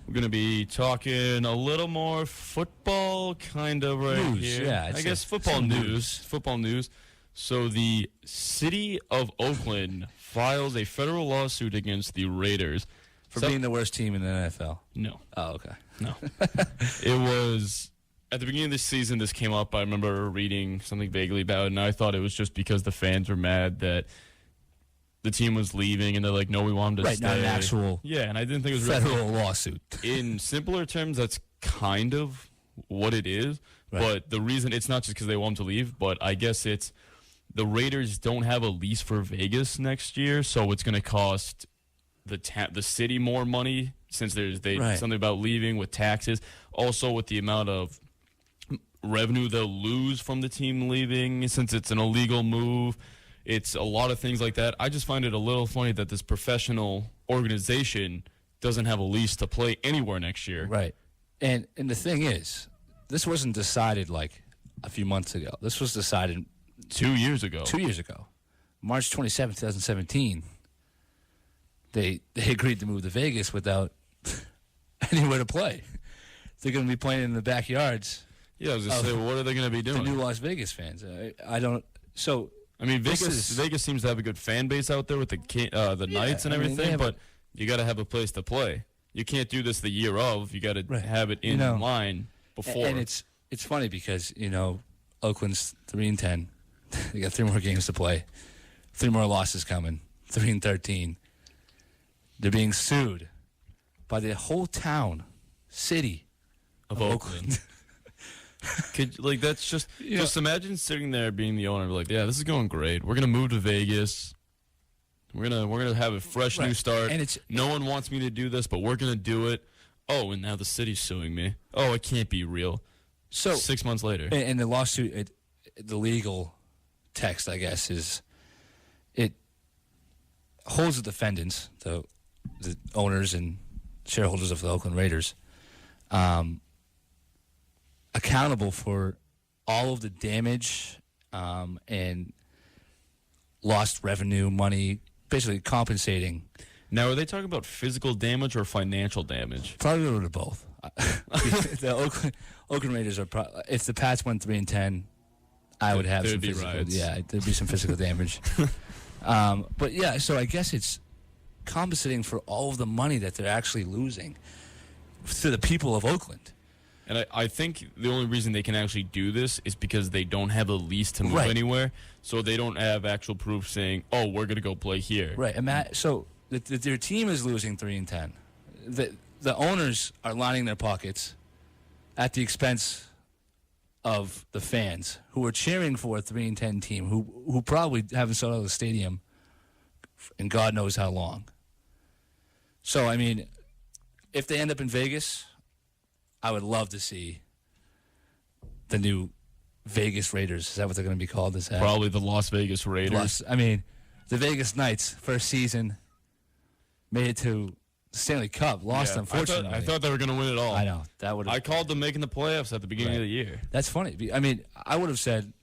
We're going to be talking a little more football kind of here. Yeah, I guess football news. Football news. So the City of Oakland files a federal lawsuit against the Raiders. For being the worst team in the NFL? No. Oh, okay. No. It was, at the beginning of this season, this came up. I remember reading something vaguely about it, and I thought it was just because the fans were mad that the team was leaving, and they're like, no, we want them to stay. Right, not an actual and I didn't think it was federal lawsuit. In simpler terms, that's kind of what it is. Right. But the reason, it's not just because they want them to leave, but I guess it's the Raiders don't have a lease for Vegas next year, so it's going to cost the city more money since there's something about leaving with taxes. Also with the amount of revenue they'll lose from the team leaving since it's an illegal move. It's a lot of things like that. I just find it a little funny that this professional organization doesn't have a lease to play anywhere next year. Right. And the thing is, this wasn't decided like a few months ago. This was decided 2 years ago. 2 years ago. March 27, 2017. They agreed to move to Vegas without anywhere to play. They're going to be playing in the backyards. Yeah, I was going to say, what are they going to be doing? The new Las Vegas fans. I don't. So I mean, Vegas seems to have a good fan base out there with the Knights and everything, but you got to have a place to play. You can't do this the year of. You got to have it in line before. And it's funny because Oakland's 3-10. They got 3 more games to play. 3 more losses coming. 3-13. They're being sued by the whole city of Oakland. That's just imagine sitting there being the owner, like, yeah, this is going great. We're gonna move to Vegas. We're gonna have a fresh new start. And no one wants me to do this, but we're gonna do it. Oh, and now the city's suing me. Oh, it can't be real. So 6 months later, and the lawsuit, the legal text, I guess, is it holds the defendants, the owners and shareholders of the Oakland Raiders, accountable for all of the damage and lost revenue, money, basically compensating. Now, are they talking about physical damage or financial damage? Probably a little bit of both. The Oakland Raiders are if the Pats went 3-10, I would have some physical. Yeah, there'd be some physical damage. But yeah, so I guess it's compensating for all of the money that they're actually losing to the people of Oakland. And I think the only reason they can actually do this is because they don't have a lease to move anywhere, so they don't have actual proof saying, oh, we're going to go play here. Right. So their team is losing 3-10. The owners are lining their pockets at the expense of the fans who are cheering for a 3-10 team who probably haven't sold out of the stadium in God knows how long. So, I mean, if they end up in Vegas, I would love to see the new Vegas Raiders. Is that what they're going to be called? Is that probably the Las Vegas Raiders? The Vegas Knights, first season, made it to the Stanley Cup. Lost, unfortunately. I thought they were going to win it all. I know. I called them making the playoffs at the beginning of the year. That's funny. I mean, I would have said,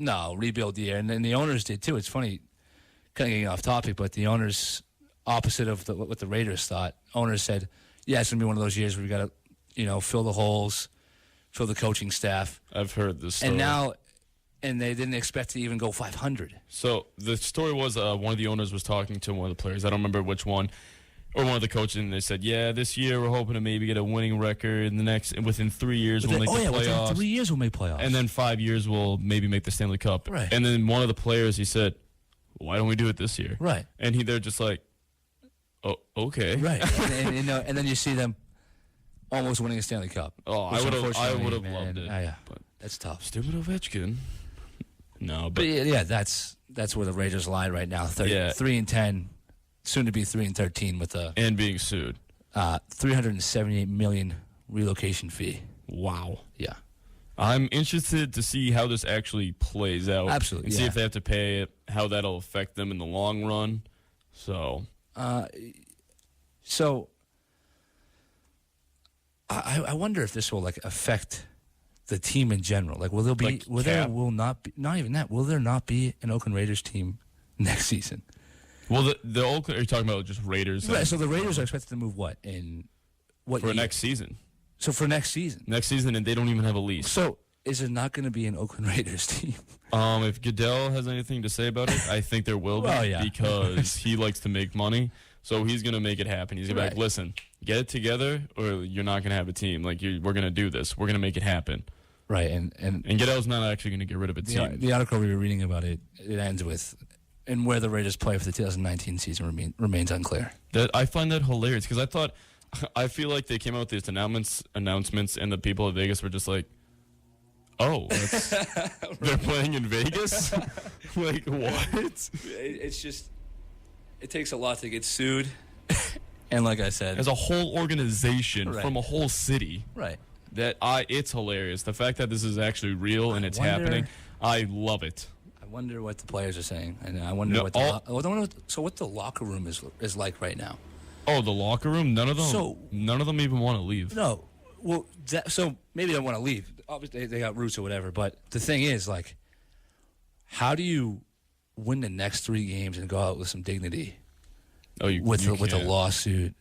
no, rebuild the year. And then the owners did, too. It's funny, kind of getting off topic, but the owners, opposite of what the Raiders thought, owners said, yeah, it's going to be one of those years where we got to, fill the holes, fill the coaching staff. I've heard this story. And they didn't expect to even go 500. So the story was one of the owners was talking to one of the players. I don't remember which one, or one of the coaches, and they said, yeah, this year we're hoping to maybe get a winning record. Within 3 years we'll make the playoffs. Within 3 years we'll make playoffs. And then 5 years we'll maybe make the Stanley Cup. Right. And then one of the players, he said, why don't we do it this year? Right. And they're just like, oh, okay. Right. and then you see them almost winning a Stanley Cup. Oh, I would have loved it. Yeah. But that's tough. Stupid Ovechkin. No, but yeah, that's where the Raiders lie right now. 3-10, soon to be 3-13 with and being sued. $378 million relocation fee. Wow. Yeah. I'm interested to see how this actually plays out. Absolutely. And see if they have to pay it, how that'll affect them in the long run. So. I wonder if this will affect the team in general. Will there be? Will there not be an Oakland Raiders team next season? Well, the Oakland. Are you talking about just Raiders? Right. So the Raiders are expected to move what in What for year? next season. So for next season. Next season, and they don't even have a lease. So is it not going to be an Oakland Raiders team? If Goodell has anything to say about it, I think there will be because he likes to make money. So he's going to make it happen. He's going to be like, listen, get it together or you're not going to have a team. Like, we're going to do this. We're going to make it happen. Right, and Goodell's not actually going to get rid of a team. The article we were reading about it ends with, and where the Raiders play for the 2019 season remains unclear. I find that hilarious because I feel like they came out with these announcements, and the people of Vegas were just like, oh, they're playing in Vegas? Like, what? It's just, it takes a lot to get sued. And like I said, as a whole organization from a whole city. Right. It's hilarious. The fact that this is actually real and it's happening, I love it. I wonder what the players are saying, and I wonder what the locker room is like right now. Oh, the locker room? None of them even want to leave. No. Well, so maybe they want to leave. Obviously, they got roots or whatever. But the thing is, like, how do you win the next 3 games and go out with some dignity? Oh, with a lawsuit,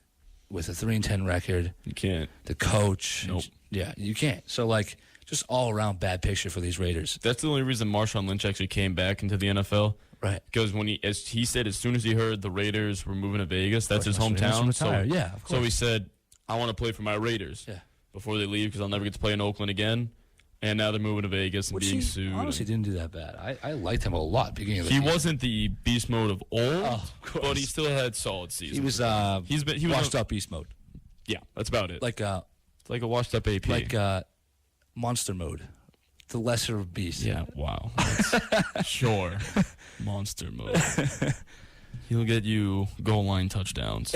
with a 3-10 record. You can't. The coach. Nope. Yeah, you can't. So, like, just all around bad picture for these Raiders. That's the only reason Marshawn Lynch actually came back into the NFL. Right. Because as he said, as soon as he heard the Raiders were moving to Vegas, that's his hometown. So, yeah, of course. So he said, I want to play for my Raiders before they leave because I'll never get to play in Oakland again. And now they're moving to Vegas and being sued. Honestly, didn't do that bad. I liked him a lot beginning of the season. season. He wasn't the beast mode of old, but he still had solid seasons. He was washed up beast mode. Yeah, that's about it. Like it's like a washed up AP. Like monster mode. The lesser of beasts. Yeah, wow. Sure. Monster mode. He'll get you goal line touchdowns.